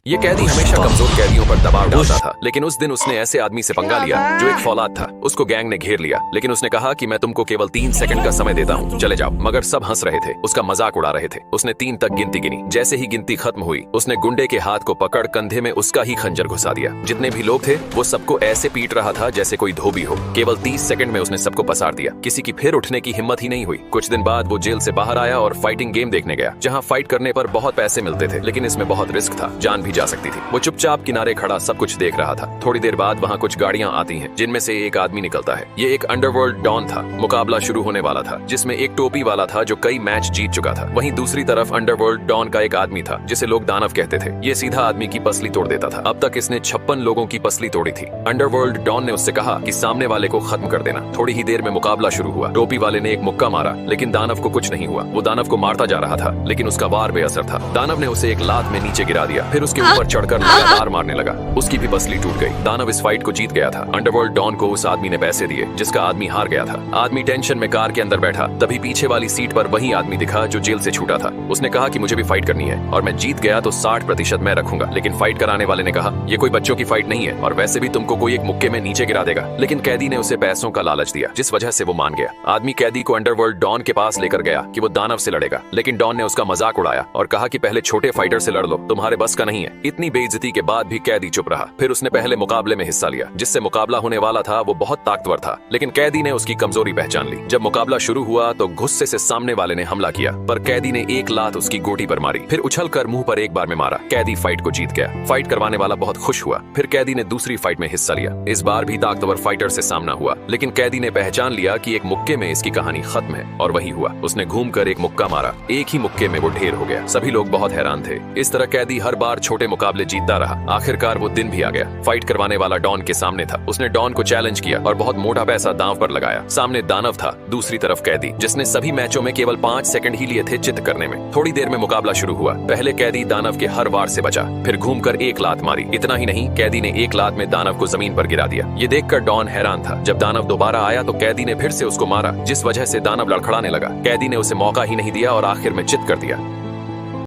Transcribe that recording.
ये कैदी हमेशा कमजोर कैदियों पर दबाव डालता था, लेकिन उस दिन उसने ऐसे आदमी से पंगा लिया जो एक फौलाद था। उसको गैंग ने घेर लिया, लेकिन उसने कहा कि मैं तुमको केवल 3 सेकंड का समय देता हूँ, चले जाओ। मगर सब हंस रहे थे, उसका मजाक उड़ा रहे थे। उसने 3 तक गिनती गिनी। जैसे ही गिनती खत्म हुई, उसने गुंडे के हाथ को पकड़ कंधे में उसका ही खंजर घुसा दिया। जितने भी लोग थे वो सबको ऐसे पीट रहा था जैसे कोई धोबी हो। केवल 30 सेकंड में उसने सबको पसार दिया। किसी की फिर उठने की हिम्मत ही नहीं हुई। कुछ दिन बाद वो जेल से बाहर आया और फाइटिंग गेम देखने गया, जहाँ फाइट करने पर बहुत पैसे मिलते थे, लेकिन इसमें बहुत रिस्क था, जान भी जा सकती थी। वो चुपचाप किनारे खड़ा सब कुछ देख रहा था। थोड़ी देर बाद वहाँ कुछ गाड़ियां आती हैं, जिनमें से एक आदमी निकलता है। ये एक अंडरवर्ल्ड डॉन था। मुकाबला शुरू होने वाला था, जिसमें एक टोपी वाला था जो कई मैच जीत चुका था। वहीं दूसरी तरफ अंडरवर्ल्ड डॉन का एक आदमी था जिसे लोग दानव कहते थे। ये सीधा आदमी की पसली तोड़ देता था। अब तक इसने 56 लोगों की पसली तोड़ी थी। अंडरवर्ल्ड डॉन ने उससे कहा कि सामने वाले को खत्म कर देना। थोड़ी ही देर में मुकाबला शुरू हुआ। टोपी वाले ने एक मुक्का मारा, लेकिन दानव को कुछ नहीं हुआ। वो दानव को मारता जा रहा था, लेकिन उसका वार बेअसर था। दानव ने उसे एक लात में नीचे गिरा दिया, फिर उसके ऊपर चढ़कर लगातार मारने लगा। उसकी भी पसली टूट गई। दानव इस फाइट को जीत गया था। अंडरवर्ल्ड डॉन को उस आदमी ने पैसे दिए जिसका आदमी हार गया था। आदमी टेंशन में कार के अंदर बैठा, तभी पीछे वाली सीट पर वही आदमी दिखा जो जेल से छूटा था। उसने कहा कि मुझे भी फाइट करनी है और मैं जीत गया तो 60% मैं रखूंगा। लेकिन फाइट कराने वाले ने कहा, ये कोई बच्चों की फाइट नहीं है और वैसे भी तुमको कोई एक मुक्के में नीचे गिरा देगा। लेकिन कैदी ने उसे पैसों का लालच दिया, जिस वजह से वो मान गया। आदमी कैदी को अंडरवर्ल्ड डॉन के पास लेकर गया कि वो दानव से लड़ेगा, लेकिन डॉन ने उसका मजाक उड़ाया और कहा कि पहले छोटे फाइटर से लड़ लो, तुम्हारे बस का नहीं है। इतनी बेइज्जती के बाद भी कैदी चुप रहा। फिर उसने पहले मुकाबले में हिस्सा लिया, जिससे मुकाबला होने वाला था। वो बहुत ताकतवर था, लेकिन कैदी ने उसकी कमजोरी पहचान ली। जब मुकाबला शुरू हुआ तो गुस्से से सामने वाले ने हमला किया, पर कैदी ने एक लात उसकी गोटी पर मारी, फिर उछलकर मुंह पर एक बार में मारा। कैदी फाइट को जीत गया। फाइट करवाने वाला बहुत खुश हुआ। फिर कैदी ने दूसरी फाइट में हिस्सा लिया। इस बार भी ताकतवर फाइटर से सामना हुआ, लेकिन कैदी ने पहचान लिया कि एक मुक्के में इसकी कहानी खत्म है, और वही हुआ। उसने घूमकर एक मुक्का मारा। एक ही मुक्के में वो ढेर हो गया। सभी लोग बहुत हैरान थे। इस तरह कैदी हर बार छोटे मुकाबले जीतता रहा। आखिरकार वो दिन भी आ गया। फाइट करवाने वाला डॉन के सामने था। उसने डॉन को चैलेंज किया और बहुत मोटा पैसा दांव पर लगाया। सामने दानव था, दूसरी तरफ कैदी, जिसने सभी मैचों में केवल 5 सेकंड ही लिए थे चित करने में। थोड़ी देर में मुकाबला शुरू हुआ। पहले कैदी दानव के हर वार से बचा, फिर घूमकर एक लात मारी। इतना ही नहीं, कैदी ने एक लात में दानव को जमीन पर गिरा दिया। ये देखकर डॉन हैरान था। जब दानव दोबारा आया तो कैदी ने फिर से उसको मारा, जिस वजह से दानव लड़खड़ाने लगा। कैदी ने उसे मौका ही नहीं दिया और आखिर में चित कर दिया।